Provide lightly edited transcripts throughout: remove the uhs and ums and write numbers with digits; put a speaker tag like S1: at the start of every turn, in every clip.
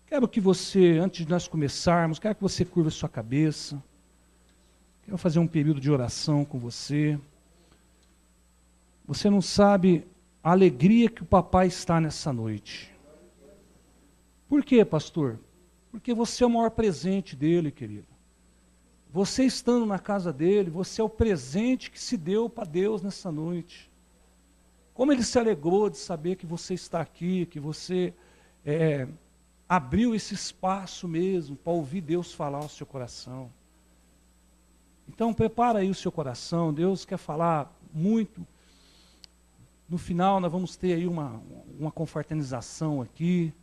S1: Quero que você, antes de nós começarmos, quero que você curva a sua cabeça. Quero fazer um período de oração com você. Você não sabe a alegria que o papai está nessa noite. Por quê, pastor? Porque você é o maior presente dele, querido. Você estando na casa dele, você é o presente que se deu para Deus nessa noite. Como ele se alegrou de saber que você está aqui, que você abriu esse espaço mesmo para ouvir Deus falar ao seu coração. Então prepara aí o seu coração, Deus quer falar muito. No final nós vamos ter aí uma confraternização aqui,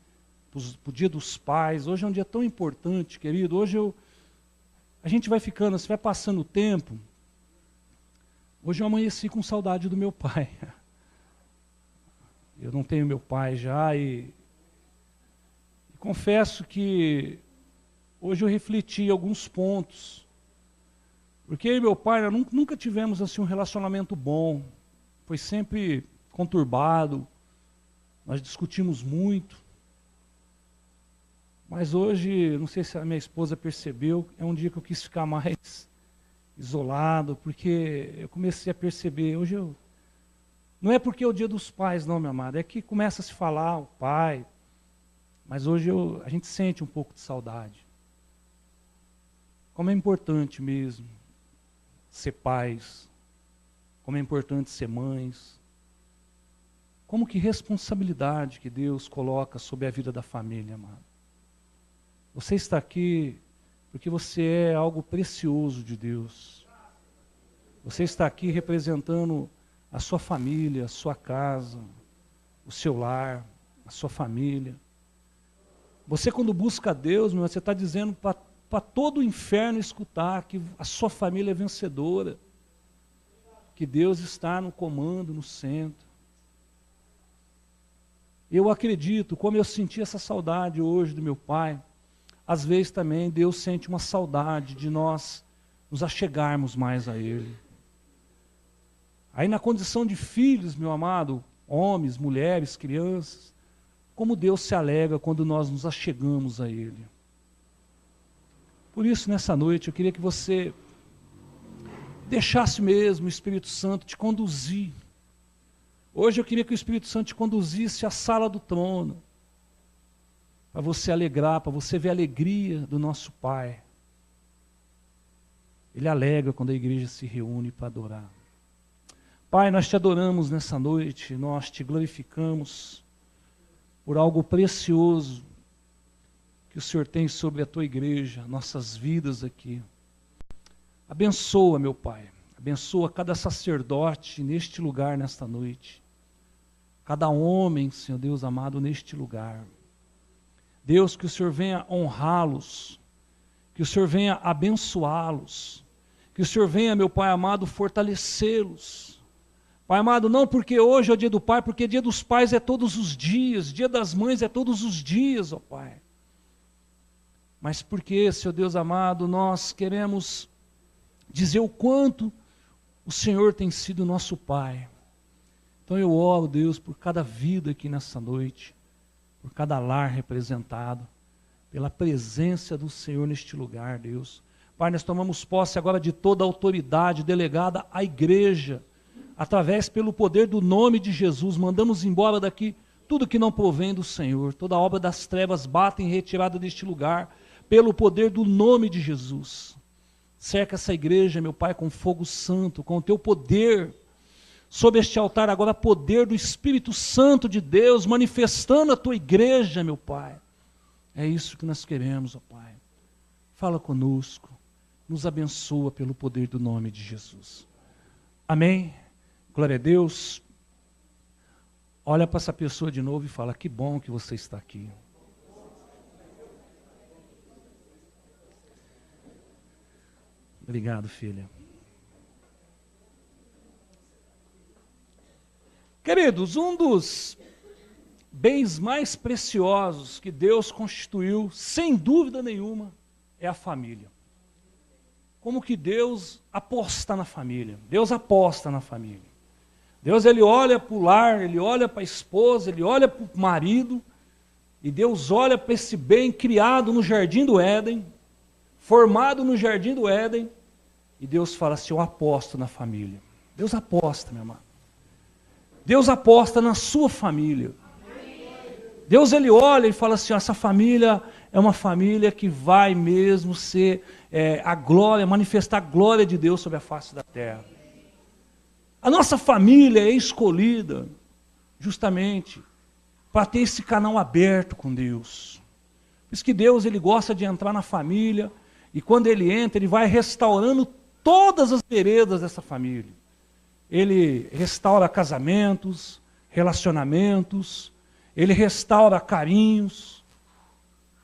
S1: para o Dia dos Pais. Hoje é um dia tão importante, querido. Hoje a gente vai ficando, você vai passando o tempo. Hoje eu amanheci com saudade do meu pai. Eu não tenho meu pai já e confesso que hoje eu refleti alguns pontos. Porque eu e meu pai nunca tivemos assim um relacionamento bom. Foi sempre conturbado. Nós discutimos muito. Mas hoje, não sei se a minha esposa percebeu, é um dia que eu quis ficar mais isolado, porque eu comecei a perceber, não é porque é o Dia dos Pais não, meu amado, é que começa a se falar o pai, mas hoje a gente sente um pouco de saudade. Como é importante mesmo ser pais, como é importante ser mães, como que responsabilidade que Deus coloca sobre a vida da família, amado. Você está aqui porque você é algo precioso de Deus. Você está aqui representando a sua família, a sua casa, o seu lar, a sua família. Você quando busca a Deus, você está dizendo para todo o inferno escutar que a sua família é vencedora, que Deus está no comando, no centro. Eu acredito, como eu senti essa saudade hoje do meu pai, às vezes também Deus sente uma saudade de nós nos achegarmos mais a Ele. Aí na condição de filhos, meu amado, homens, mulheres, crianças, como Deus se alegra quando nós nos achegamos a Ele. Por isso, nessa noite, eu queria que você deixasse mesmo o Espírito Santo te conduzir. Hoje eu queria que o Espírito Santo te conduzisse à sala do trono, para você alegrar, para você ver a alegria do nosso Pai. Ele alegra quando a igreja se reúne para adorar. Pai, nós te adoramos nessa noite, nós te glorificamos por algo precioso que o Senhor tem sobre a tua igreja, nossas vidas aqui. Abençoa, meu Pai, abençoa cada sacerdote neste lugar, nesta noite. Cada homem, Senhor Deus amado, neste lugar. Deus, que o Senhor venha honrá-los, que o Senhor venha abençoá-los, que o Senhor venha, meu Pai amado, fortalecê-los. Pai amado, não porque hoje é o dia do Pai, porque dia dos pais é todos os dias, dia das mães é todos os dias, ó Pai. Mas porque, Senhor Deus amado, nós queremos dizer o quanto o Senhor tem sido nosso Pai. Então eu oro, Deus, por cada vida aqui nessa noite, por cada lar representado, pela presença do Senhor neste lugar, Deus. Pai, nós tomamos posse agora de toda a autoridade delegada à igreja, através pelo poder do nome de Jesus, mandamos embora daqui tudo que não provém do Senhor, toda obra das trevas bata em retirada deste lugar, pelo poder do nome de Jesus. Cerca essa igreja, meu Pai, com fogo santo, com o teu poder, sobre este altar agora, poder do Espírito Santo de Deus, manifestando a tua igreja, meu Pai. É isso que nós queremos, ó Pai. Fala conosco, nos abençoa pelo poder do nome de Jesus. Amém? Glória a Deus. Olha para essa pessoa de novo e fala, que bom que você está aqui. Obrigado, filha. Queridos, um dos bens mais preciosos que Deus constituiu, sem dúvida nenhuma, é a família. Como que Deus aposta na família? Deus aposta na família. Deus, ele olha para o lar, ele olha para a esposa, ele olha para o marido, E Deus olha para esse bem criado no jardim do Éden, formado no jardim do Éden, e Deus fala assim: eu aposto na família. Deus aposta, meu amado. Deus aposta na sua família. Deus, ele olha e fala assim: essa família é uma família que vai mesmo ser a glória, manifestar a glória de Deus sobre a face da terra. A nossa família é escolhida justamente para ter esse canal aberto com Deus. Por isso que Deus, ele gosta de entrar na família, e quando ele entra, ele vai restaurando todas as veredas dessa família. Ele restaura casamentos, relacionamentos, ele restaura carinhos.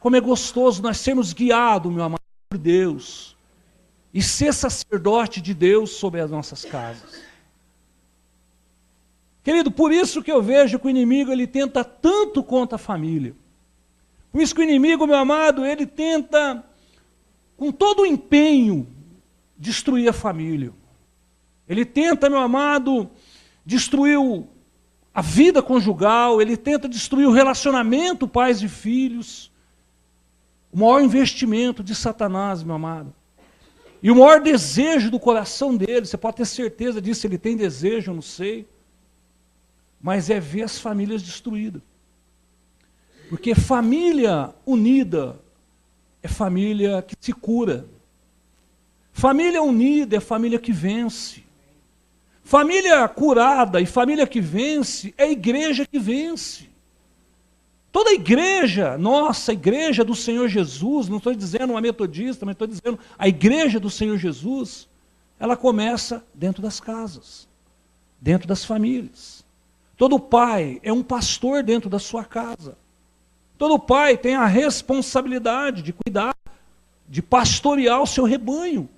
S1: Como é gostoso nós sermos guiados, meu amado, por Deus, e ser sacerdote de Deus sobre as nossas casas. Querido, por isso que eu vejo que o inimigo, ele tenta tanto contra a família. Por isso que o inimigo, meu amado, ele tenta, com todo o empenho, destruir a família. Ele tenta, meu amado, destruir a vida conjugal, ele tenta destruir o relacionamento pais e filhos. O maior investimento de Satanás, meu amado. E o maior desejo do coração dele, você pode ter certeza disso, ele tem desejo, eu não sei, mas é ver as famílias destruídas. Porque família unida é família que se cura. Família unida é família que vence. Família curada e família que vence é igreja que vence. Toda igreja, nossa, a igreja do Senhor Jesus, não estou dizendo uma metodista, mas estou dizendo a igreja do Senhor Jesus, ela começa dentro das casas, dentro das famílias. Todo pai é um pastor dentro da sua casa. Todo pai tem a responsabilidade de cuidar, de pastorear o seu rebanho.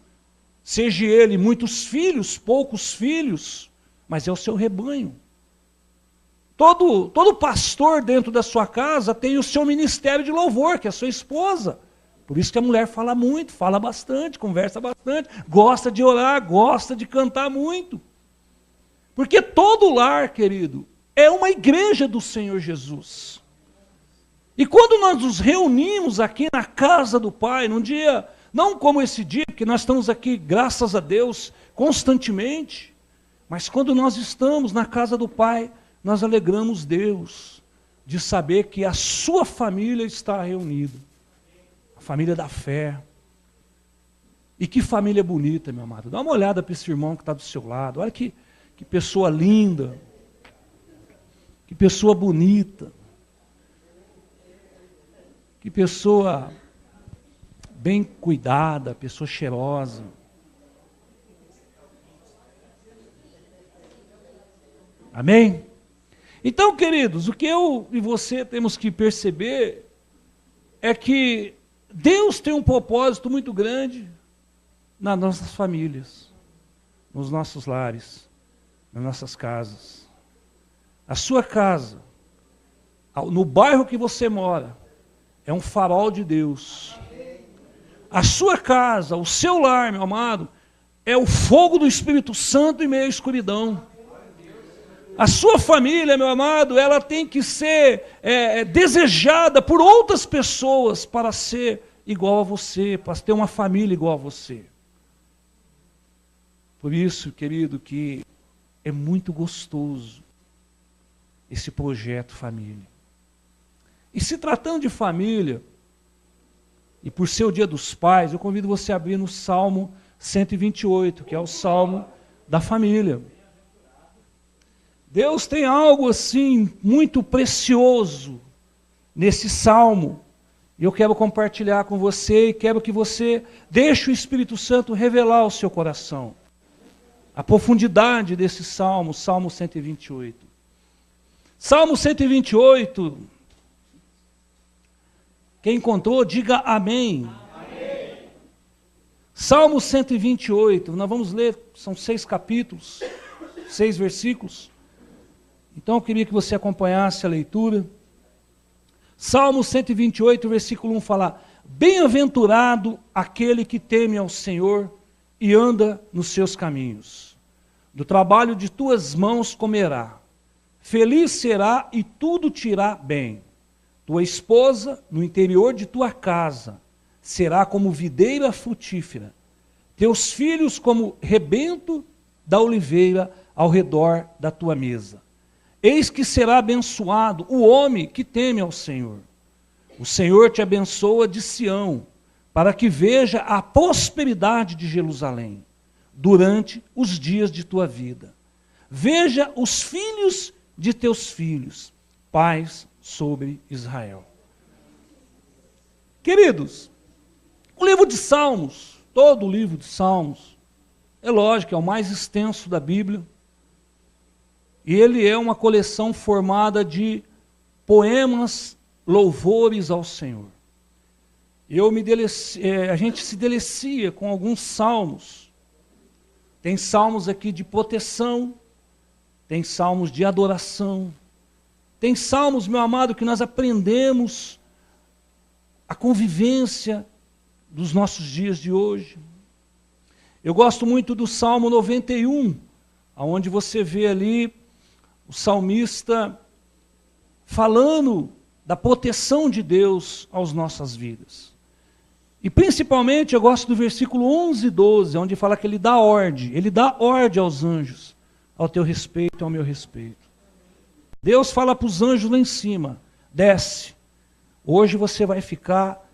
S1: Seja ele muitos filhos, poucos filhos, mas é o seu rebanho. Todo pastor dentro da sua casa tem o seu ministério de louvor, que é a sua esposa. Por isso que a mulher fala muito, fala bastante, conversa bastante, gosta de orar, gosta de cantar muito. Porque todo lar, querido, é uma igreja do Senhor Jesus. E quando nós nos reunimos aqui na casa do Pai, num dia, não como esse dia, porque nós estamos aqui, graças a Deus, constantemente, mas quando nós estamos na casa do Pai, nós alegramos Deus de saber que a sua família está reunida. A família da fé. E que família bonita, meu amado. Dá uma olhada para esse irmão que está do seu lado. Olha que pessoa linda. Que pessoa bonita. Que pessoa bem cuidada, pessoa cheirosa. Amém? Então, queridos, o que eu e você temos que perceber é que Deus tem um propósito muito grande nas nossas famílias, nos nossos lares, nas nossas casas. A sua casa, no bairro que você mora, é um farol de Deus. A sua casa, o seu lar, meu amado, é o fogo do Espírito Santo em meio à escuridão. A sua família, meu amado, ela tem que ser desejada por outras pessoas para ser igual a você, para ter uma família igual a você. Por isso, querido, que é muito gostoso esse projeto família. E se tratando de família, e por ser o Dia dos Pais, eu convido você a abrir no Salmo 128, que é o Salmo da família. Deus tem algo assim muito precioso nesse salmo. E eu quero compartilhar com você e quero que você deixe o Espírito Santo revelar ao seu coração a profundidade desse salmo, Salmo 128. Salmo 128, quem encontrou, diga amém. Amém. Salmo 128, nós vamos ler, são 6 capítulos, 6 versículos. Então eu queria que você acompanhasse a leitura. Salmo 128, versículo 1 fala: bem-aventurado aquele que teme ao Senhor e anda nos seus caminhos. Do trabalho de tuas mãos comerá. Feliz será e tudo te irá bem. Tua esposa, no interior de tua casa, será como videira frutífera, teus filhos como rebento da oliveira ao redor da tua mesa. Eis que será abençoado o homem que teme ao Senhor. O Senhor te abençoa de Sião, para que veja a prosperidade de Jerusalém durante os dias de tua vida. Veja os filhos de teus filhos, paz sobre Israel. Queridos, o livro de Salmos, todo o livro de Salmos, é lógico, é o mais extenso da Bíblia, e ele é uma coleção formada de poemas, louvores ao Senhor. A gente se delicia com alguns salmos. Tem salmos aqui de proteção, tem salmos de adoração, tem salmos, meu amado, que nós aprendemos a convivência dos nossos dias de hoje. Eu gosto muito do Salmo 91, onde você vê ali o salmista falando da proteção de Deus às nossas vidas. E principalmente eu gosto do versículo 11 e 12, onde fala que ele dá ordem aos anjos, ao teu respeito e ao meu respeito. Deus fala para os anjos lá em cima, desce, hoje você vai ficar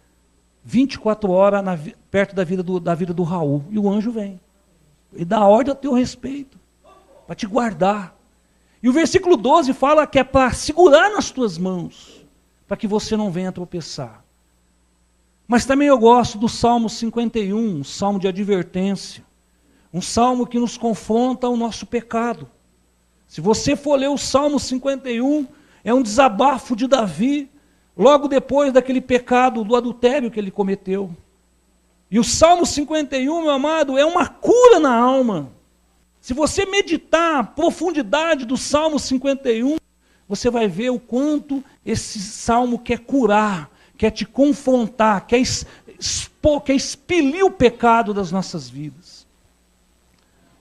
S1: 24 horas perto da vida do Raul, e o anjo vem, e dá ordem ao teu respeito, para te guardar. E o versículo 12 fala que é para segurar nas tuas mãos, para que você não venha tropeçar. Mas também eu gosto do Salmo 51, um salmo de advertência, um salmo que nos confronta ao nosso pecado. Se você for ler o Salmo 51, é um desabafo de Davi, logo depois daquele pecado do adultério que ele cometeu. E o Salmo 51, meu amado, é uma cura na alma. Se você meditar a profundidade do Salmo 51, você vai ver o quanto esse salmo quer curar, quer te confrontar, quer expor, quer expelir o pecado das nossas vidas.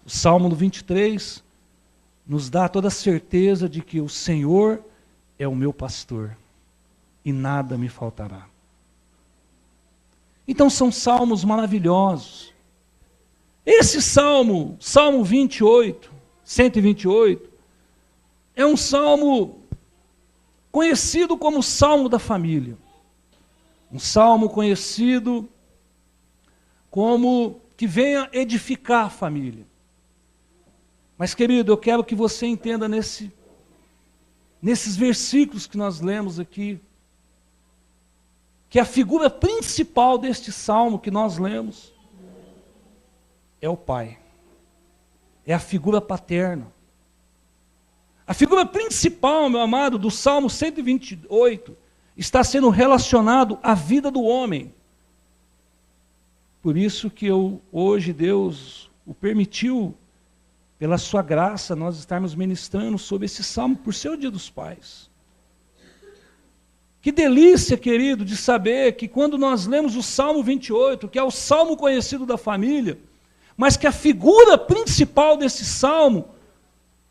S1: O Salmo 23 nos dá toda a certeza de que o Senhor é o meu pastor e nada me faltará. Então são salmos maravilhosos. Esse salmo, Salmo 28, 128, é um salmo conhecido como Salmo da Família. Um salmo conhecido como que venha edificar a família. Mas, querido, eu quero que você entenda nesses versículos que nós lemos aqui, que a figura principal deste salmo que nós lemos é o pai. É a figura paterna. A figura principal, meu amado, do Salmo 128, está sendo relacionado à vida do homem. Por isso que hoje Deus o permitiu, pela sua graça, nós estarmos ministrando sobre esse salmo por ser o Dia dos Pais. Que delícia, querido, de saber que quando nós lemos o Salmo 28, que é o salmo conhecido da família, mas que a figura principal desse salmo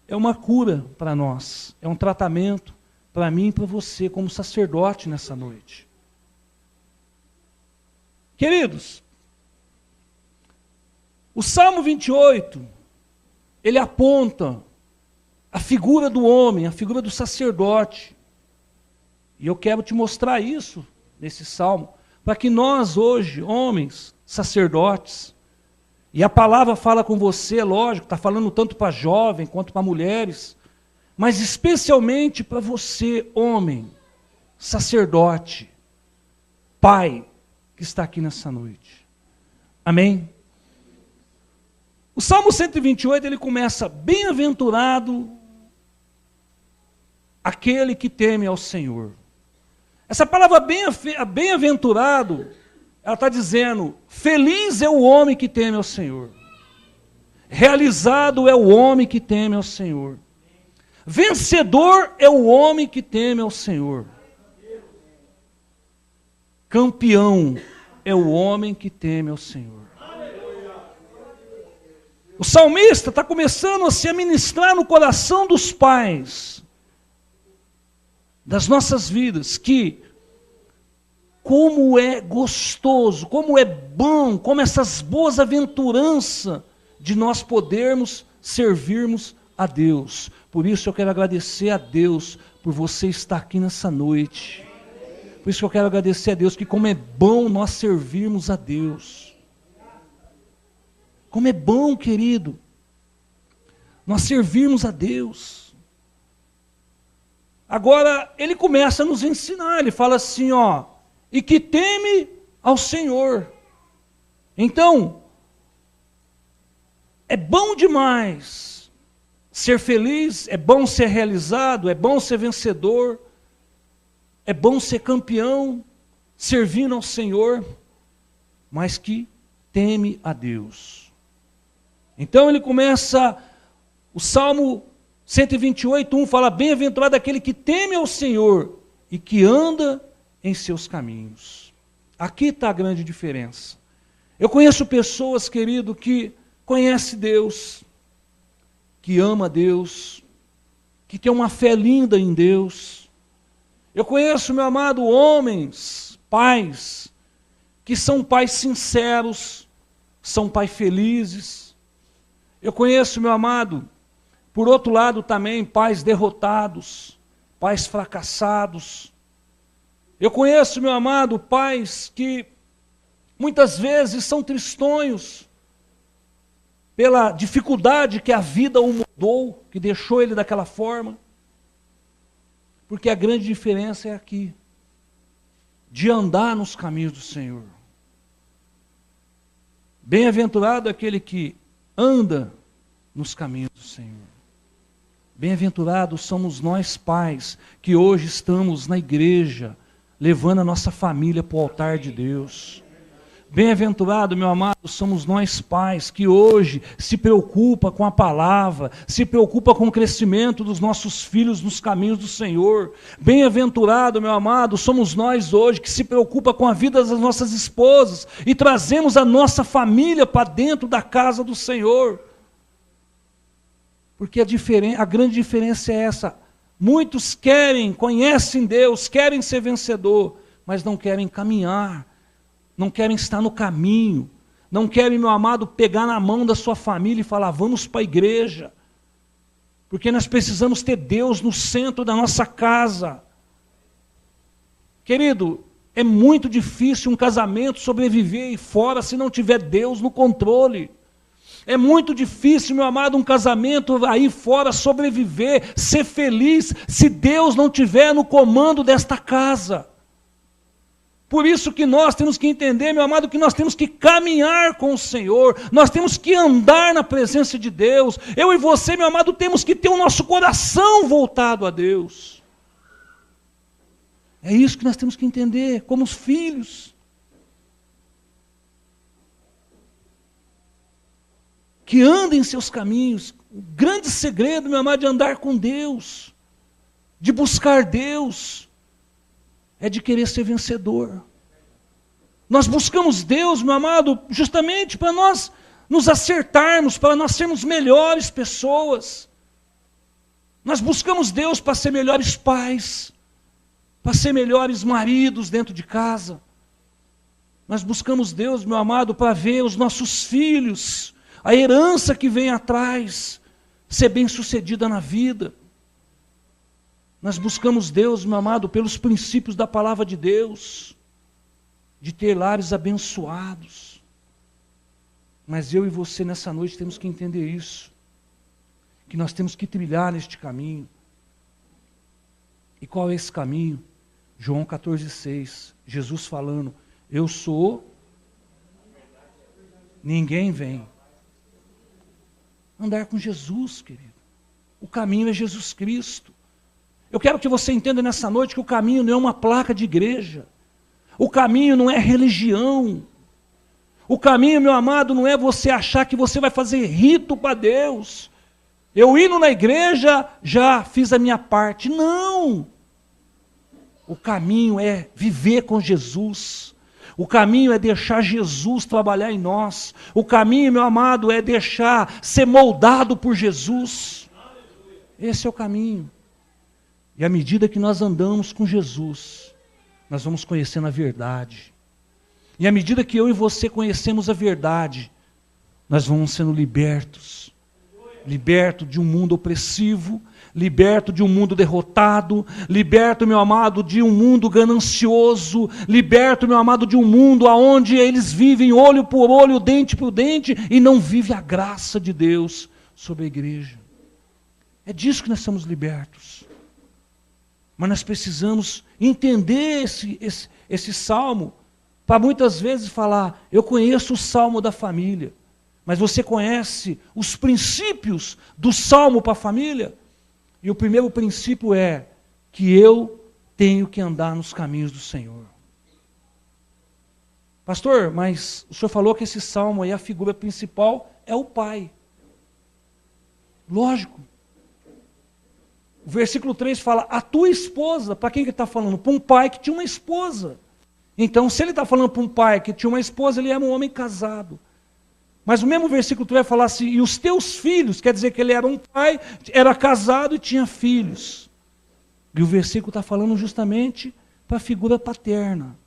S1: é uma cura para nós, é um tratamento para mim e para você, como sacerdote nessa noite. Queridos, o Salmo 28, ele aponta a figura do homem, a figura do sacerdote. E eu quero te mostrar isso nesse salmo, para que nós hoje, homens, sacerdotes, e a palavra fala com você, lógico, está falando tanto para jovem quanto para mulheres, mas especialmente para você, homem, sacerdote, pai, que está aqui nessa noite. Amém? O Salmo 128, ele começa: bem-aventurado aquele que teme ao Senhor. Essa palavra bem-aventurado, ela está dizendo, feliz é o homem que teme ao Senhor. Realizado é o homem que teme ao Senhor. Vencedor é o homem que teme ao Senhor. Campeão é o homem que teme ao Senhor. O salmista está começando a se ministrar no coração dos pais, das nossas vidas, que como é gostoso, como é bom, como essas boas aventuranças de nós podermos servirmos a Deus. Por isso eu quero agradecer a Deus por você estar aqui nessa noite. Por isso que eu quero agradecer a Deus, que como é bom nós servirmos a Deus. Como é bom, querido, nós servirmos a Deus. Agora, ele começa a nos ensinar, ele fala assim, ó, e que teme ao Senhor. Então, é bom demais ser feliz, é bom ser realizado, é bom ser vencedor, é bom ser campeão, servindo ao Senhor, mas que teme a Deus. Então ele começa, o Salmo 128:1 fala, bem-aventurado aquele que teme ao Senhor e que anda em seus caminhos. Aqui está a grande diferença. Eu conheço pessoas, querido, que conhecem Deus, que ama Deus, que tem uma fé linda em Deus. Eu conheço, meu amado, homens, pais, que são pais sinceros, são pais felizes. Eu conheço, meu amado, por outro lado também, pais derrotados, pais fracassados. Eu conheço, meu amado, pais que muitas vezes são tristonhos pela dificuldade que a vida o mudou, que deixou ele daquela forma. Porque a grande diferença é aqui, de andar nos caminhos do Senhor. Bem-aventurado aquele que anda nos caminhos do Senhor. Bem-aventurados somos nós pais, que hoje estamos na igreja, levando a nossa família para o altar de Deus. Bem-aventurado, meu amado, somos nós pais que hoje se preocupa com a palavra, se preocupa com o crescimento dos nossos filhos nos caminhos do Senhor. Bem-aventurado, meu amado, somos nós hoje que se preocupa com a vida das nossas esposas e trazemos a nossa família para dentro da casa do Senhor. Porque a grande diferença é essa. Muitos conhecem Deus, querem ser vencedor, mas não querem caminhar. Não querem estar no caminho, não querem, meu amado, pegar na mão da sua família e falar, vamos para a igreja, porque nós precisamos ter Deus no centro da nossa casa. Querido, é muito difícil um casamento sobreviver aí fora se não tiver Deus no controle. É muito difícil, meu amado, um casamento aí fora sobreviver, ser feliz, se Deus não tiver no comando desta casa. Por isso que nós temos que entender, meu amado, que nós temos que caminhar com o Senhor, nós temos que andar na presença de Deus. Eu e você, meu amado, temos que ter o nosso coração voltado a Deus. É isso que nós temos que entender, como os filhos. Que andem em seus caminhos. O grande segredo, meu amado, de andar com Deus, de buscar Deus, é de querer ser vencedor. Nós buscamos Deus, meu amado, justamente para nós nos acertarmos, para nós sermos melhores pessoas. Nós buscamos Deus para ser melhores pais, para ser melhores maridos dentro de casa. Nós buscamos Deus, meu amado, para ver os nossos filhos, a herança que vem atrás, ser bem-sucedida na vida. Nós buscamos Deus, meu amado, pelos princípios da palavra de Deus, de ter lares abençoados. Mas eu e você nessa noite temos que entender isso, que nós temos que trilhar neste caminho. E qual é esse caminho? João 14,6, Jesus falando, eu sou, ninguém vem. Andar com Jesus, querido. O caminho é Jesus Cristo. Eu quero que você entenda nessa noite que o caminho não é uma placa de igreja. O caminho não é religião. O caminho, meu amado, não é você achar que você vai fazer rito para Deus. Eu indo na igreja, já fiz a minha parte. Não! O caminho é viver com Jesus. O caminho é deixar Jesus trabalhar em nós. O caminho, meu amado, é deixar ser moldado por Jesus. Esse é o caminho. E à medida que nós andamos com Jesus, nós vamos conhecendo a verdade. E à medida que eu e você conhecemos a verdade, nós vamos sendo libertos. Liberto de um mundo opressivo, liberto de um mundo derrotado, liberto, meu amado, de um mundo ganancioso, liberto, meu amado, de um mundo onde eles vivem olho por olho, dente por dente, e não vive a graça de Deus sobre a igreja. É disso que nós somos libertos. Mas nós precisamos entender esse salmo, para muitas vezes falar, eu conheço o salmo da família, mas você conhece os princípios do salmo para a família? E o primeiro princípio é que eu tenho que andar nos caminhos do Senhor. Pastor, mas o senhor falou que esse salmo aí, a figura principal é o pai. Lógico. O versículo 3 fala, a tua esposa, para quem que ele está falando? Para um pai que tinha uma esposa. Então, se ele está falando para um pai que tinha uma esposa, ele era um homem casado. Mas o mesmo versículo vai falar assim, e os teus filhos, quer dizer que ele era um pai, era casado e tinha filhos. E o versículo está falando justamente para a figura paterna,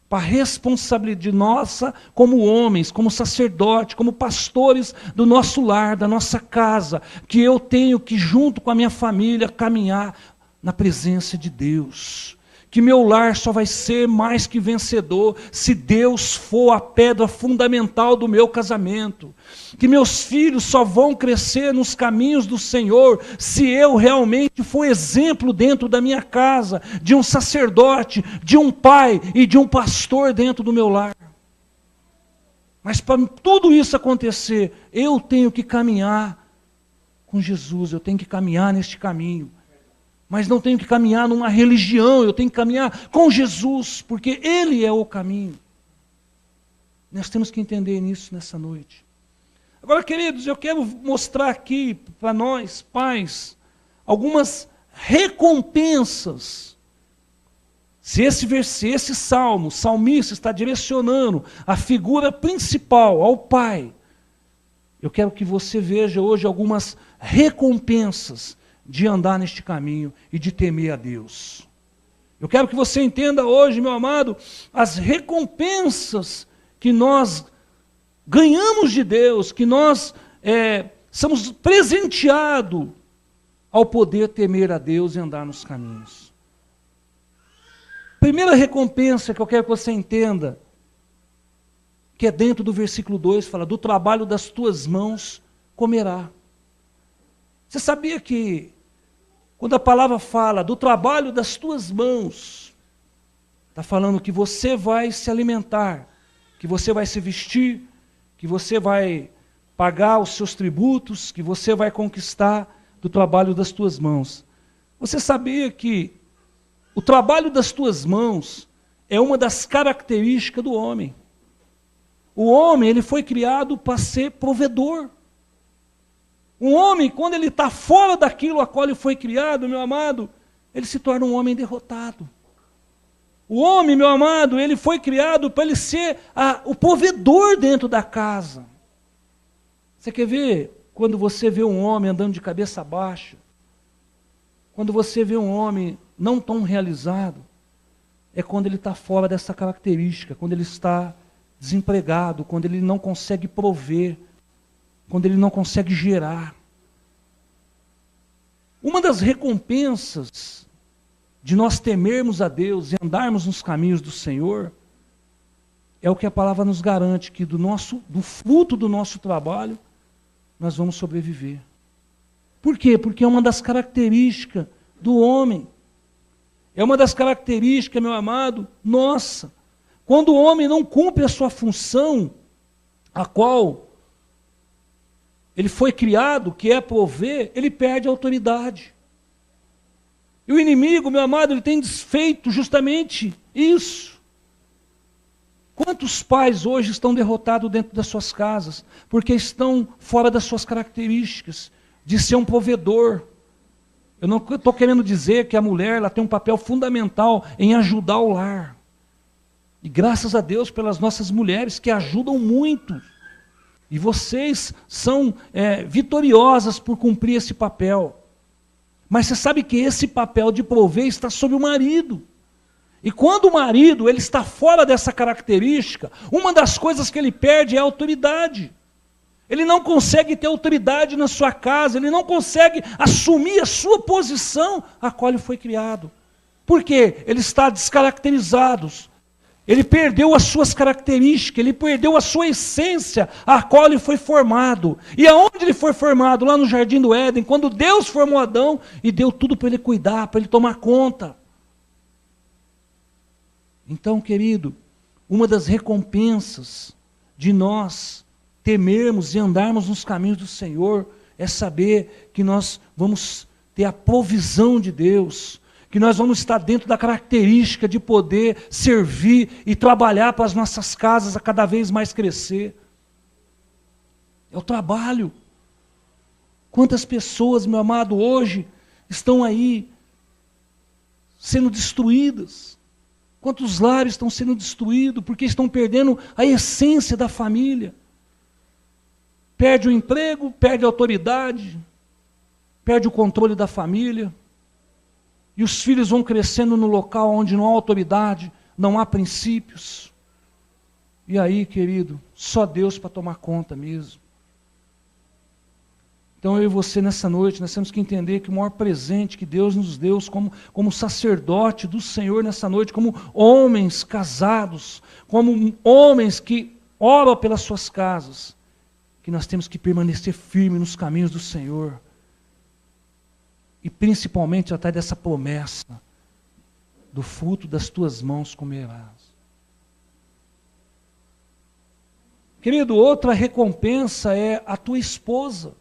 S1: para a responsabilidade nossa como homens, como sacerdote, como pastores do nosso lar, da nossa casa, que eu tenho que, junto com a minha família, caminhar na presença de Deus. Que meu lar só vai ser mais que vencedor se Deus for a pedra fundamental do meu casamento. Que meus filhos só vão crescer nos caminhos do Senhor se eu realmente for exemplo dentro da minha casa, de um sacerdote, de um pai e de um pastor dentro do meu lar. Mas para tudo isso acontecer, eu tenho que caminhar com Jesus, eu tenho que caminhar neste caminho. Mas não tenho que caminhar numa religião, eu tenho que caminhar com Jesus, porque Ele é o caminho. Nós temos que entender isso nessa noite. Agora, queridos, eu quero mostrar aqui para nós, pais, algumas recompensas. Se esse salmo, o salmista está direcionando a figura principal ao pai, eu quero que você veja hoje algumas recompensas de andar neste caminho e de temer a Deus. Eu quero que você entenda hoje, meu amado, as recompensas que nós ganhamos de Deus, que nós somos presenteados ao poder temer a Deus e andar nos caminhos. Primeira recompensa que eu quero que você entenda, que é dentro do versículo 2, fala, do trabalho das tuas mãos comerá. Você sabia que quando a palavra fala do trabalho das tuas mãos, está falando que você vai se alimentar, que você vai se vestir, que você vai pagar os seus tributos, que você vai conquistar do trabalho das tuas mãos. Você sabia que o trabalho das tuas mãos é uma das características do homem. O homem, ele foi criado para ser provedor. Um homem, quando ele está fora daquilo a qual ele foi criado, meu amado, ele se torna um homem derrotado. O homem, meu amado, ele foi criado para ele ser o provedor dentro da casa. Você quer ver quando você vê um homem andando de cabeça baixa? Quando você vê um homem não tão realizado, é quando ele está fora dessa característica, quando ele está desempregado, quando ele não consegue prover, quando ele não consegue gerar. Uma das recompensas de nós temermos a Deus e andarmos nos caminhos do Senhor é o que a palavra nos garante, que do fruto do nosso trabalho nós vamos sobreviver. Por quê? Porque é uma das características do homem. É uma das características, meu amado, nossa. Quando o homem não cumpre a sua função, a qual ele foi criado, que é prover, ele perde a autoridade. E o inimigo, meu amado, ele tem desfeito justamente isso. Quantos pais hoje estão derrotados dentro das suas casas, porque estão fora das suas características de ser um provedor? Eu não estou querendo dizer que a mulher ela tem um papel fundamental em ajudar o lar. E graças a Deus pelas nossas mulheres que ajudam muito. E vocês são vitoriosas por cumprir esse papel. Mas você sabe que esse papel de prover está sobre o marido. E quando o marido ele está fora dessa característica, uma das coisas que ele perde é a autoridade. Ele não consegue ter autoridade na sua casa, ele não consegue assumir a sua posição a qual ele foi criado. Por quê? Ele está descaracterizado. Ele perdeu as suas características, ele perdeu a sua essência a qual ele foi formado. E aonde ele foi formado? Lá no Jardim do Éden, quando Deus formou Adão e deu tudo para ele cuidar, para ele tomar conta. Então, querido, uma das recompensas de nós temermos e andarmos nos caminhos do Senhor é saber que nós vamos ter a provisão de Deus, que nós vamos estar dentro da característica de poder servir e trabalhar para as nossas casas a cada vez mais crescer. É o trabalho. Quantas pessoas, meu amado, hoje estão aí sendo destruídas? Quantos lares estão sendo destruídos porque estão perdendo a essência da família? Perde o emprego, perde a autoridade, perde o controle da família. E os filhos vão crescendo no local onde não há autoridade, não há princípios. E aí, querido, só Deus para tomar conta mesmo. Então eu e você nessa noite, nós temos que entender que o maior presente que Deus nos deu como sacerdote do Senhor nessa noite, como homens casados, como homens que oram pelas suas casas, que nós temos que permanecer firmes nos caminhos do Senhor. E principalmente atrás dessa promessa, do fruto das tuas mãos comerás. Querido, outra recompensa é a tua esposa.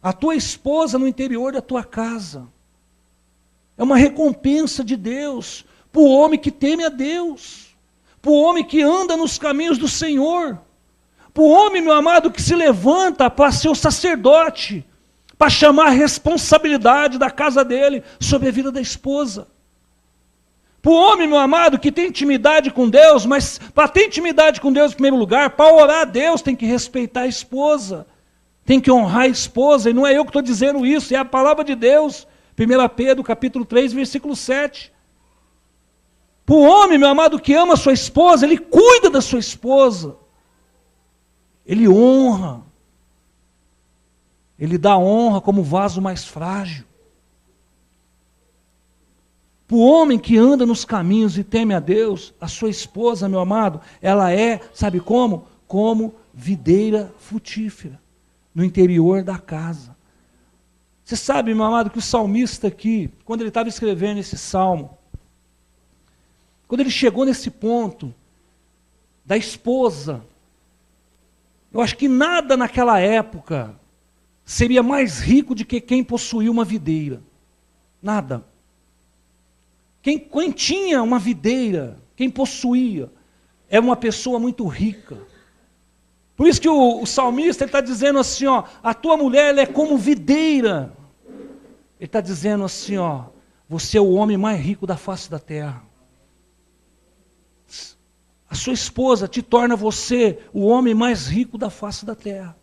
S1: A tua esposa no interior da tua casa. É uma recompensa de Deus para o homem que teme a Deus, para o homem que anda nos caminhos do Senhor, para o homem, meu amado, que se levanta para ser o sacerdote, para chamar a responsabilidade da casa dele sobre a vida da esposa. Para o homem, meu amado, que tem intimidade com Deus, mas para ter intimidade com Deus em primeiro lugar, para orar a Deus tem que respeitar a esposa, tem que honrar a esposa, e não é eu que estou dizendo isso, é a palavra de Deus, 1 Pedro capítulo 3, versículo 7. Para o homem, meu amado, que ama a sua esposa, ele cuida da sua esposa, ele honra, ele dá honra como vaso mais frágil. Para o homem que anda nos caminhos e teme a Deus, a sua esposa, meu amado, ela é, sabe como? Como videira frutífera no interior da casa. Você sabe, meu amado, que o salmista aqui, quando ele estava escrevendo esse salmo, quando ele chegou nesse ponto da esposa, eu acho que nada naquela época seria mais rico do que quem possuía uma videira. Nada. Quem tinha uma videira, quem possuía, era uma pessoa muito rica. Por isso que o salmista está dizendo assim, ó, a tua mulher ela é como videira. Ele está dizendo assim, ó, você é o homem mais rico da face da terra. A sua esposa te torna você o homem mais rico da face da terra.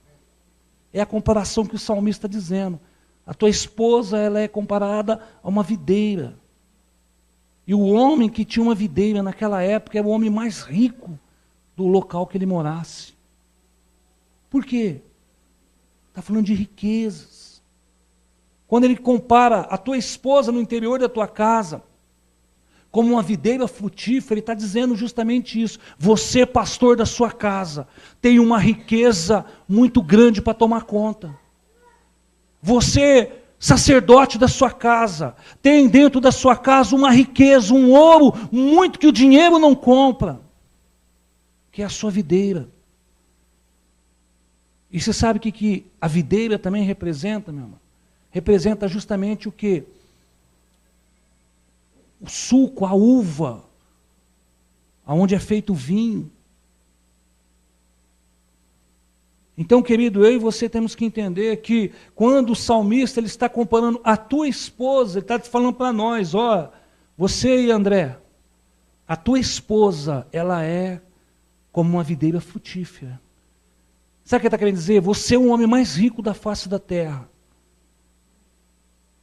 S1: É a comparação que o salmista está dizendo. A tua esposa ela é comparada a uma videira. E o homem que tinha uma videira naquela época era o homem mais rico do local que ele morasse. Por quê? Está falando de riquezas. Quando ele compara a tua esposa no interior da tua casa como uma videira frutífera, ele está dizendo justamente isso. Você, pastor da sua casa, tem uma riqueza muito grande para tomar conta. Você, sacerdote da sua casa, tem dentro da sua casa uma riqueza, um ouro, muito que o dinheiro não compra, que é a sua videira. E você sabe o que a videira também representa, meu irmão? Representa justamente o quê? O suco, a uva, aonde é feito o vinho. Então, querido, eu e você temos que entender que quando o salmista ele está comparando a tua esposa, ele está falando para nós, ó, você e André, a tua esposa, ela é como uma videira frutífera. Sabe o que ele está querendo dizer? Você é o homem mais rico da face da terra.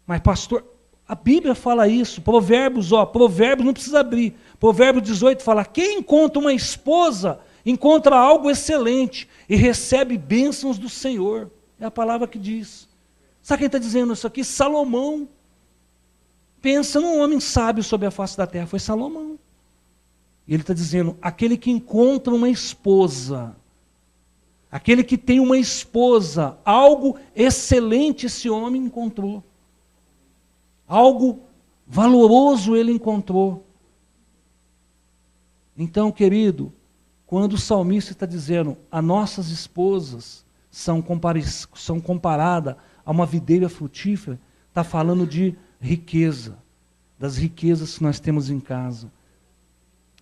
S1: Mas pastor, A Bíblia fala isso. Provérbios não precisa abrir. Provérbio 18 fala: quem encontra uma esposa, encontra algo excelente e recebe bênçãos do Senhor. É a palavra que diz. Sabe quem está dizendo isso aqui? Salomão. Pensa num homem sábio sobre a face da terra. Foi Salomão. E ele está dizendo: aquele que encontra uma esposa, aquele que tem uma esposa, algo excelente esse homem encontrou. Algo valoroso ele encontrou. Então, querido, quando o salmista está dizendo: as nossas esposas são comparadas a uma videira frutífera, está falando de riqueza, das riquezas que nós temos em casa.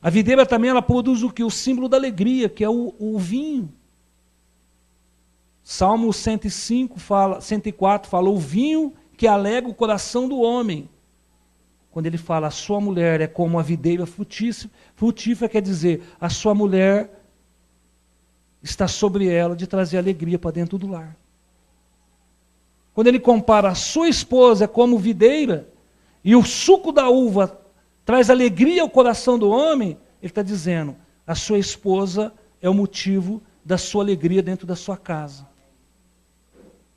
S1: A videira também, ela produz o que? O símbolo da alegria, que é o vinho. Salmo 104 fala: o vinho que alegra o coração do homem. Quando ele fala: a sua mulher é como a videira frutífera, quer dizer, a sua mulher está sobre ela de trazer alegria para dentro do lar. Quando ele compara a sua esposa como videira, e o suco da uva traz alegria ao coração do homem, ele está dizendo: a sua esposa é o motivo da sua alegria dentro da sua casa.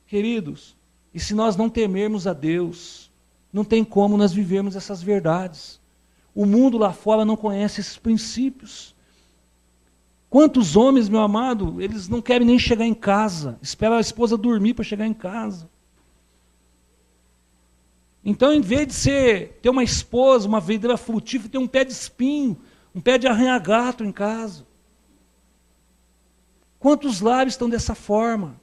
S1: Queridos, e se nós não temermos a Deus, não tem como nós vivermos essas verdades. O mundo lá fora não conhece esses princípios. Quantos homens, meu amado, eles não querem nem chegar em casa, esperam a esposa dormir para chegar em casa. Então, em vez de ter uma esposa, uma videira frutífera, ter um pé de espinho, um pé de arranha-gato em casa. Quantos lares estão dessa forma?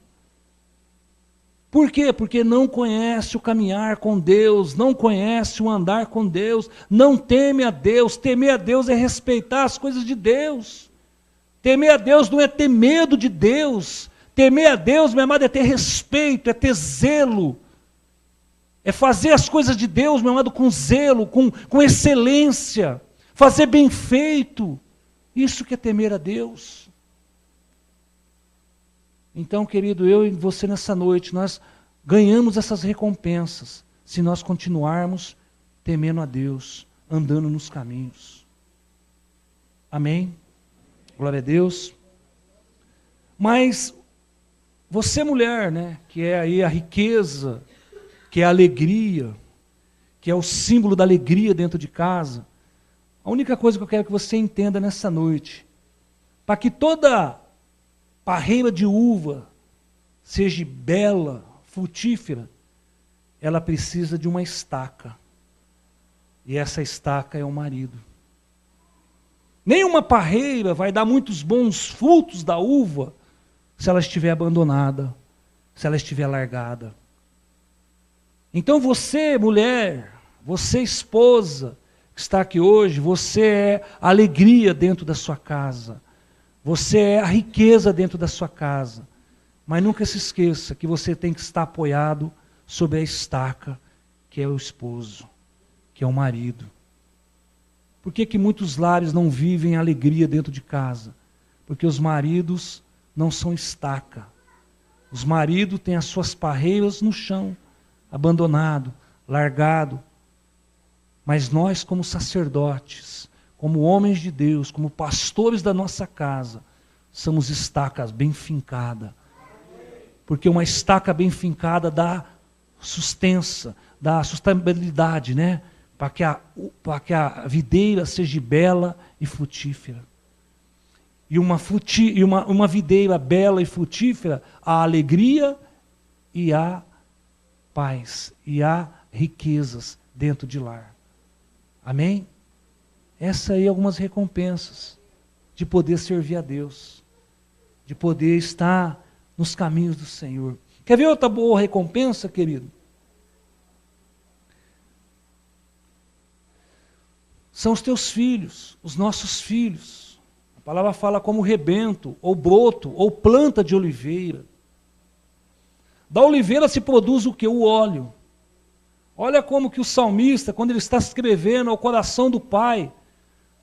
S1: Por quê? Porque não conhece o caminhar com Deus, não conhece o andar com Deus, não teme a Deus. Temer a Deus é respeitar as coisas de Deus. Temer a Deus não é ter medo de Deus. Temer a Deus, meu amado, é ter respeito, é ter zelo. É fazer as coisas de Deus, meu amado, com zelo, com excelência. Fazer bem feito. Isso que é temer a Deus. Então, querido, eu e você nessa noite, nós ganhamos essas recompensas se nós continuarmos temendo a Deus, andando nos caminhos. Amém? Glória a Deus. Mas você, mulher, né, que é aí a riqueza, que é a alegria, que é o símbolo da alegria dentro de casa, a única coisa que eu quero que você entenda nessa noite, para que toda parreira de uva seja bela, frutífera, ela precisa de uma estaca. E essa estaca é o marido. Nenhuma parreira vai dar muitos bons frutos da uva se ela estiver abandonada, se ela estiver largada. Então você, mulher, você, esposa, que está aqui hoje, você é a alegria dentro da sua casa. Você é a riqueza dentro da sua casa. Mas nunca se esqueça que você tem que estar apoiado sobre a estaca, que é o esposo, que é o marido. Por que muitos lares não vivem alegria dentro de casa? Porque os maridos não são estaca. Os maridos têm as suas parreiras no chão, abandonado, largado. Mas nós, como sacerdotes, como homens de Deus, como pastores da nossa casa, somos estacas bem fincadas. Porque uma estaca bem fincada dá sustentabilidade, né? Para que a videira seja bela e frutífera. E uma videira bela e frutífera, há alegria e há paz, e há riquezas dentro de lar. Amém? Essas aí algumas recompensas de poder servir a Deus, de poder estar nos caminhos do Senhor. Quer ver outra boa recompensa, querido? São os teus filhos, os nossos filhos. A palavra fala como rebento, ou broto, ou planta de oliveira. Da oliveira se produz o que? O óleo. Olha como que o salmista, quando ele está escrevendo ao coração do pai,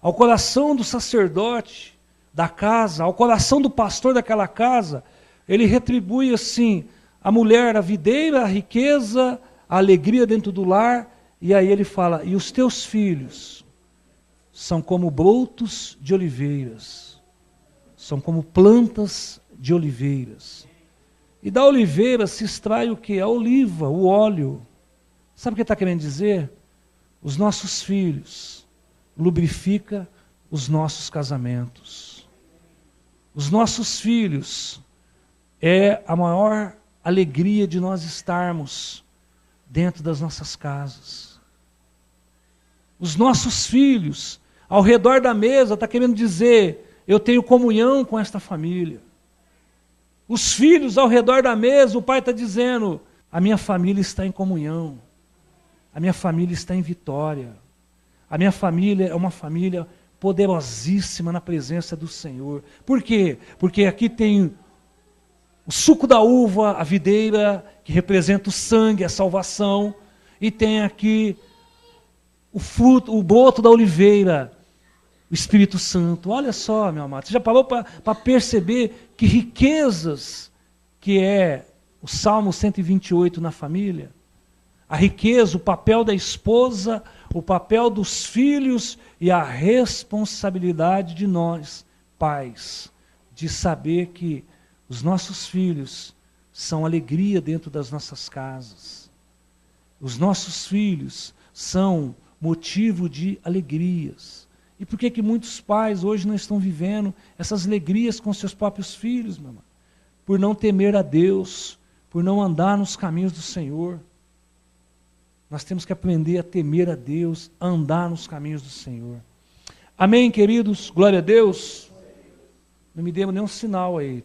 S1: ao coração do sacerdote da casa, ao coração do pastor daquela casa, ele retribui assim: a mulher, a videira, a riqueza, a alegria dentro do lar, E aí ele fala, e os teus filhos são como brotos de oliveiras, são como plantas de oliveiras. E da oliveira se extrai o quê? A oliva, o óleo. Sabe o que ele está querendo dizer? Os nossos filhos lubrifica os nossos casamentos. Os nossos filhos é a maior alegria de nós estarmos dentro das nossas casas. Os nossos filhos, ao redor da mesa, está querendo dizer, eu tenho comunhão com esta família. Os filhos ao redor da mesa, o pai está dizendo, a minha família está em comunhão, a minha família está em vitória, a minha família é uma família poderosíssima na presença do Senhor. Por quê? Porque aqui tem o suco da uva, a videira, que representa o sangue, a salvação, e tem aqui o fruto, o broto da oliveira, o Espírito Santo. Olha só, meu amado, você já parou para perceber que riquezas que é o Salmo 128 na família? A riqueza, o papel da esposa, o papel dos filhos e a responsabilidade de nós, pais, de saber que os nossos filhos são alegria dentro das nossas casas. Os nossos filhos são motivo de alegrias. E por que muitos pais hoje não estão vivendo essas alegrias com seus próprios filhos, meu irmão? Por não temer a Deus, por não andar nos caminhos do Senhor. Nós temos que aprender a temer a Deus, a andar nos caminhos do Senhor. Amém, queridos? Glória a Deus. Não me deu nenhum sinal aí.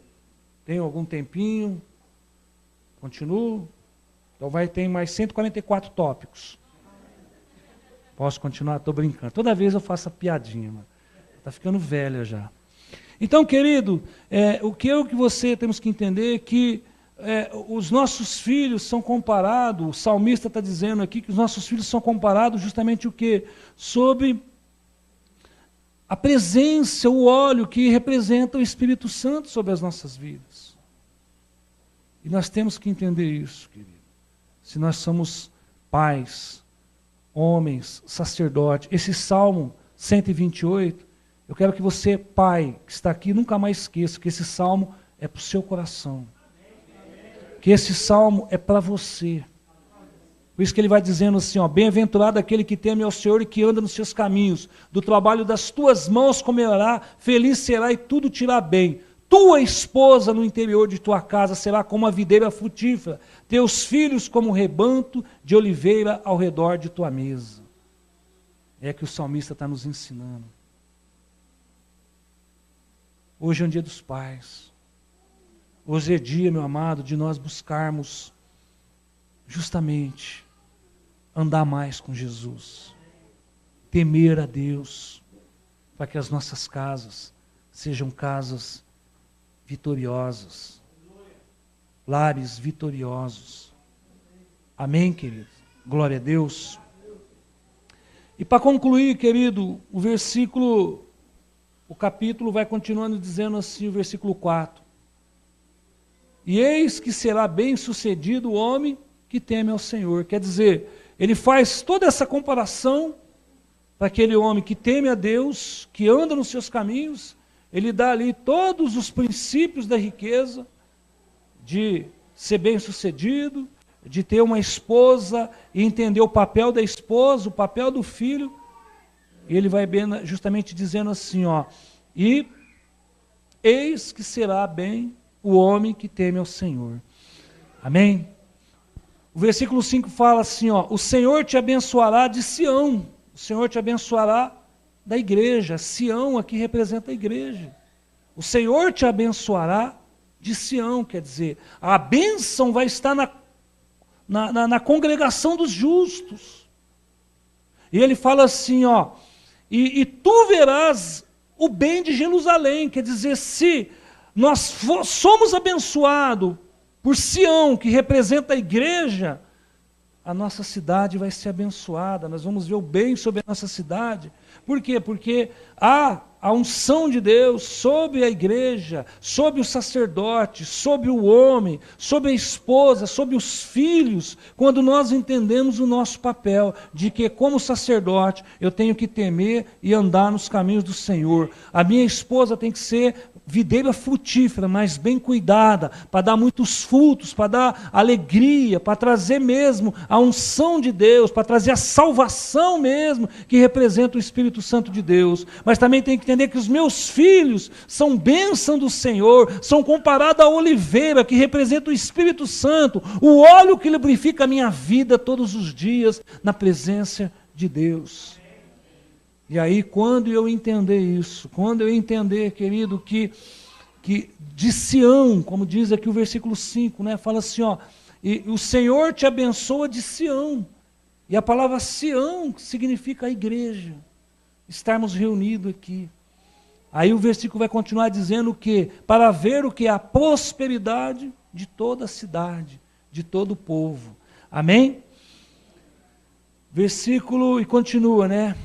S1: Tem algum tempinho? Continuo? Então ter mais 144 tópicos. Posso continuar? Estou brincando. Toda vez eu faço a piadinha. Está ficando velha já. Então, querido, o que eu e você temos que entender é que os nossos filhos são comparados, o salmista está dizendo aqui que os nossos filhos são comparados justamente o quê? Sobre a presença, o óleo que representa o Espírito Santo sobre as nossas vidas. E nós temos que entender isso, querido. Se nós somos pais, homens, sacerdotes, esse Salmo 128, eu quero que você, pai, que está aqui, nunca mais esqueça que esse Salmo é para o seu coração. Que esse Salmo é para você. Por isso que ele vai dizendo assim, ó, bem-aventurado aquele que teme ao Senhor e que anda nos seus caminhos, do trabalho das tuas mãos comerá, feliz será e tudo te irá bem. Tua esposa no interior de tua casa será como a videira frutífera, teus filhos como um rebanto de oliveira ao redor de tua mesa. É que o salmista está nos ensinando. Hoje é um dia dos pais. Hoje é dia, meu amado, de nós buscarmos justamente andar mais com Jesus, temer a Deus, para que as nossas casas sejam casas vitoriosas, lares vitoriosos. Amém, querido? Glória a Deus. E para concluir, querido, o capítulo vai continuando dizendo assim, o versículo 4. E eis que será bem sucedido o homem que teme ao Senhor. Quer dizer, ele faz toda essa comparação para aquele homem que teme a Deus, que anda nos seus caminhos. Ele dá ali todos os princípios da riqueza, de ser bem sucedido, de ter uma esposa e entender o papel da esposa, o papel do filho. E ele vai bem, justamente dizendo assim, ó, e eis que será bem o homem que teme ao Senhor. Amém? O versículo 5 fala assim, ó, o Senhor te abençoará de Sião, o Senhor te abençoará da igreja. Sião aqui representa a igreja. O Senhor te abençoará de Sião, quer dizer, a bênção vai estar na congregação dos justos. E ele fala assim, ó, e tu verás o bem de Jerusalém, quer dizer, se nós somos abençoados por Sião, que representa a igreja, a nossa cidade vai ser abençoada, nós vamos ver o bem sobre a nossa cidade. Por quê? Porque há a unção de Deus sobre a igreja, sobre o sacerdote, sobre o homem, sobre a esposa, sobre os filhos, quando nós entendemos o nosso papel, de que como sacerdote eu tenho que temer e andar nos caminhos do Senhor. A minha esposa tem que ser videira frutífera, mas bem cuidada, para dar muitos frutos, para dar alegria, para trazer mesmo a unção de Deus, para trazer a salvação mesmo, que representa o Espírito Santo de Deus. Mas também tem que entender que os meus filhos são bênção do Senhor, são comparados à oliveira, que representa o Espírito Santo, o óleo que lubrifica a minha vida todos os dias, na presença de Deus. E aí, quando eu entender isso, quando eu entender, querido, que de Sião, como diz aqui o versículo 5, né, fala assim, ó, e o Senhor te abençoa de Sião. E a palavra Sião significa a igreja, estarmos reunidos aqui. Aí o versículo vai continuar dizendo que, para ver o que é a prosperidade de toda a cidade, de todo o povo. Amém? Versículo, e continua, né?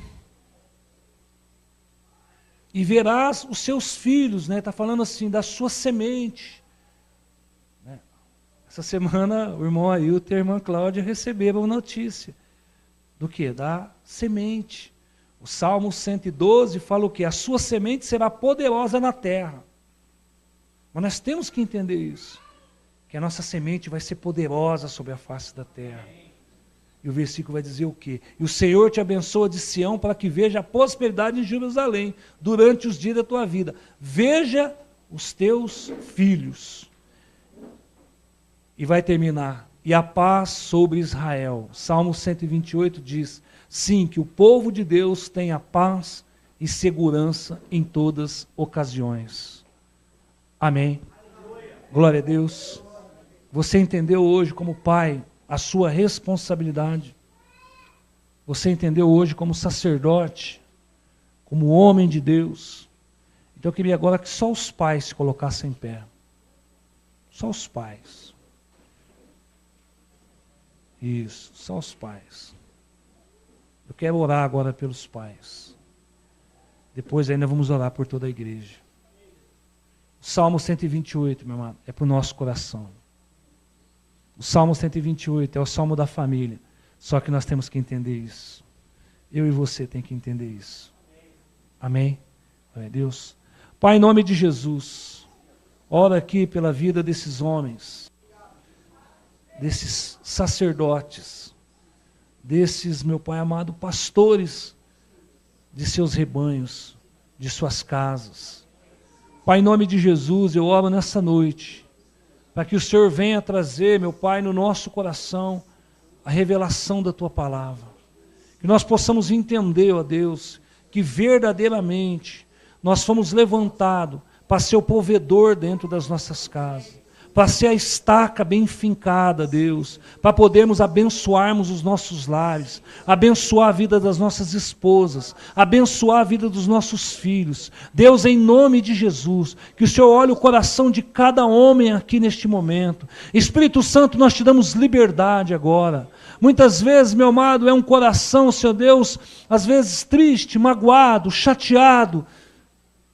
S1: E verás os seus filhos, né? Está falando assim, da sua semente. Né? Essa semana o irmão Ailton e a irmã Cláudia receberam notícia. Do que? Da semente. O Salmo 112 fala o quê? A sua semente será poderosa na terra. Mas nós temos que entender isso. Que a nossa semente vai ser poderosa sobre a face da terra. E o versículo vai dizer o quê? E o Senhor te abençoa de Sião para que veja a prosperidade em Jerusalém durante os dias da tua vida. Veja os teus filhos. E vai terminar. E a paz sobre Israel. Salmo 128 diz, sim, que o povo de Deus tenha paz e segurança em todas ocasiões. Amém. Glória a Deus. Você entendeu hoje como pai a sua responsabilidade. Você entendeu hoje como sacerdote, como homem de Deus. Então eu queria agora que só os pais se colocassem em pé. Só os pais. Isso, só os pais. Eu quero orar agora pelos pais. Depois ainda vamos orar por toda a igreja. O Salmo 128, meu amado, é para o nosso coração. O Salmo 128 é o Salmo da família. Só que nós temos que entender isso. Eu e você tem que entender isso. Amém? Glória a Deus. Pai, em nome de Jesus, ora aqui pela vida desses homens, desses sacerdotes, desses, meu Pai amado, pastores de seus rebanhos, de suas casas. Pai, em nome de Jesus, eu oro nessa noite, para que o Senhor venha trazer, meu Pai, no nosso coração, a revelação da Tua palavra. Que nós possamos entender, ó Deus, que verdadeiramente nós fomos levantados para ser o provedor dentro das nossas casas, para ser a estaca bem fincada, Deus, para podermos abençoarmos os nossos lares, abençoar a vida das nossas esposas, abençoar a vida dos nossos filhos. Deus, em nome de Jesus, que o Senhor olhe o coração de cada homem aqui neste momento. Espírito Santo, nós te damos liberdade agora. Muitas vezes, meu amado, é um coração, Senhor Deus, às vezes triste, magoado, chateado,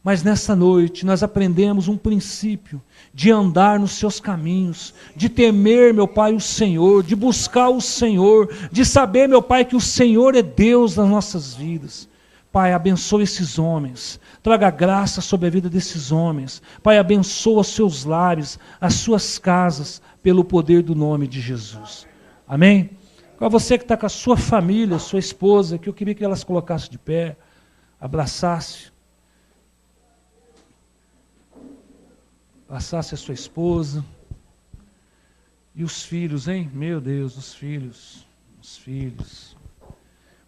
S1: mas nessa noite nós aprendemos um princípio de andar nos seus caminhos, de temer, meu Pai, o Senhor, de buscar o Senhor, de saber, meu Pai, que o Senhor é Deus nas nossas vidas. Pai, abençoa esses homens, traga graça sobre a vida desses homens. Pai, abençoa os seus lares, as suas casas, pelo poder do nome de Jesus. Amém? Para você que está com a sua família, sua esposa, que eu queria que elas colocassem de pé, abraçasse a sua esposa. E os filhos, hein? Meu Deus, os filhos. Os filhos.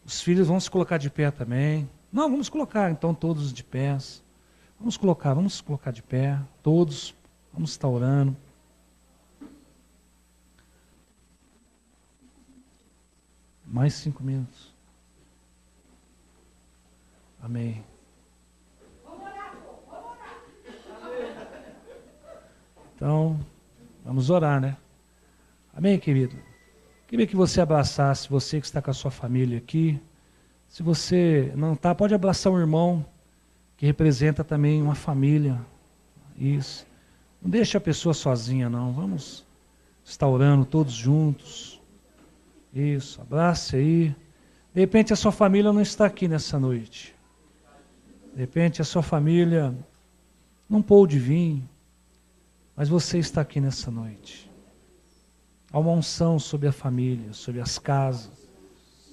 S1: Os filhos vão se colocar de pé também. Não, vamos colocar então todos de pé. Vamos colocar de pé. Todos. Vamos estar orando. Mais 5 minutos. Amém. Então, vamos orar, né? Amém, querido? Queria que você abraçasse, você que está com a sua família aqui. Se você não está, pode abraçar um irmão que representa também uma família. Isso. Não deixe a pessoa sozinha, não. Vamos estar orando todos juntos. Isso, abrace aí. De repente a sua família não está aqui nessa noite. De repente a sua família não pôde vir, mas você está aqui nessa noite. Há uma unção sobre a família, sobre as casas,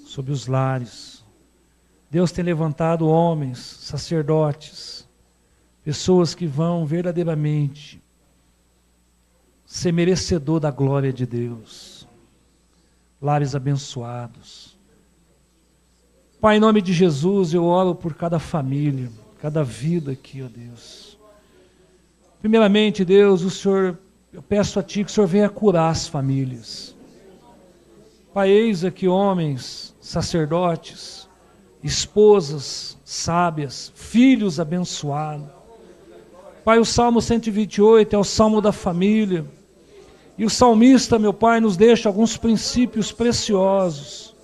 S1: sobre os lares. Deus tem levantado homens, sacerdotes, pessoas que vão verdadeiramente ser merecedor da glória de Deus. Lares abençoados. Pai, em nome de Jesus, eu oro por cada família, cada vida aqui, ó Deus. Primeiramente, Deus, eu peço a Ti que o Senhor venha curar as famílias. Pai, eis aqui homens, sacerdotes, esposas sábias, filhos abençoados. Pai, o Salmo 128 é o Salmo da família. E o salmista, meu Pai, nos deixa alguns princípios preciosos.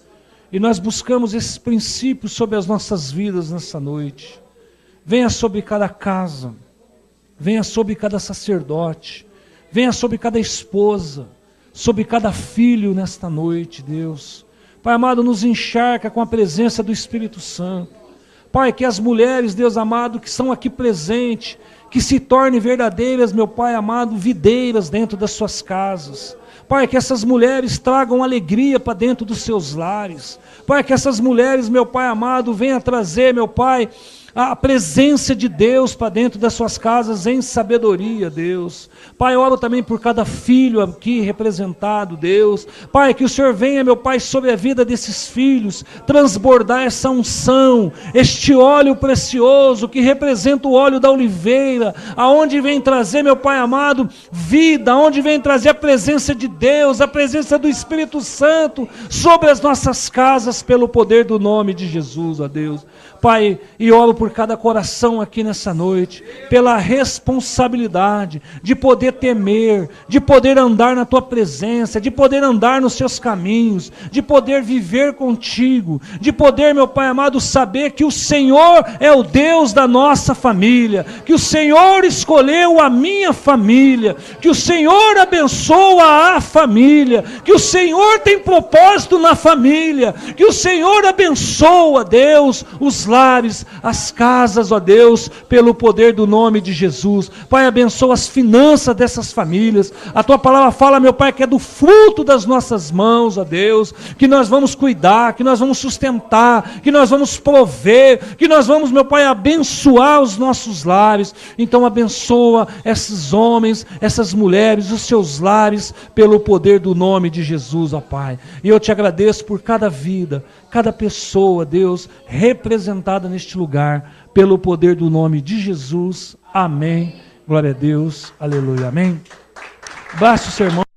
S1: E nós buscamos esses princípios sobre as nossas vidas nessa noite. Venha sobre cada casa, venha sobre cada sacerdote, venha sobre cada esposa, sobre cada filho nesta noite, Deus. Pai amado, nos encharca com a presença do Espírito Santo. Pai, que as mulheres, Deus amado, que estão aqui presentes, que se tornem verdadeiras, meu Pai amado, videiras dentro das suas casas. Pai, que essas mulheres tragam alegria para dentro dos seus lares. Pai, que essas mulheres, meu Pai amado, venham trazer, meu Pai, a presença de Deus para dentro das suas casas em sabedoria, Deus. Pai, oro também por cada filho aqui representado, Deus. Pai, que o Senhor venha, meu Pai, sobre a vida desses filhos, transbordar essa unção, este óleo precioso que representa o óleo da oliveira, aonde vem trazer, meu Pai amado, vida, aonde vem trazer a presença de Deus, a presença do Espírito Santo sobre as nossas casas, pelo poder do nome de Jesus, ó Deus. Pai, e oro por cada coração aqui nessa noite, pela responsabilidade de poder temer, de poder andar na Tua presença, de poder andar nos Seus caminhos, de poder viver contigo, de poder, meu Pai amado, saber que o Senhor é o Deus da nossa família, que o Senhor escolheu a minha família, que o Senhor abençoa a família, que o Senhor tem propósito na família, que o Senhor abençoa, Deus, os lares, as casas, ó Deus, pelo poder do nome de Jesus. Pai, abençoa as finanças dessas famílias. A Tua palavra fala, meu Pai, que é do fruto das nossas mãos, ó Deus, que nós vamos cuidar, que nós vamos sustentar, que nós vamos prover, que nós vamos, meu Pai, abençoar os nossos lares. Então abençoa esses homens, essas mulheres, os seus lares, pelo poder do nome de Jesus, ó Pai. E eu Te agradeço por cada vida, cada pessoa, Deus, representada neste lugar, pelo poder do nome de Jesus. Amém. Glória a Deus. Aleluia. Amém. Baixe o sermão.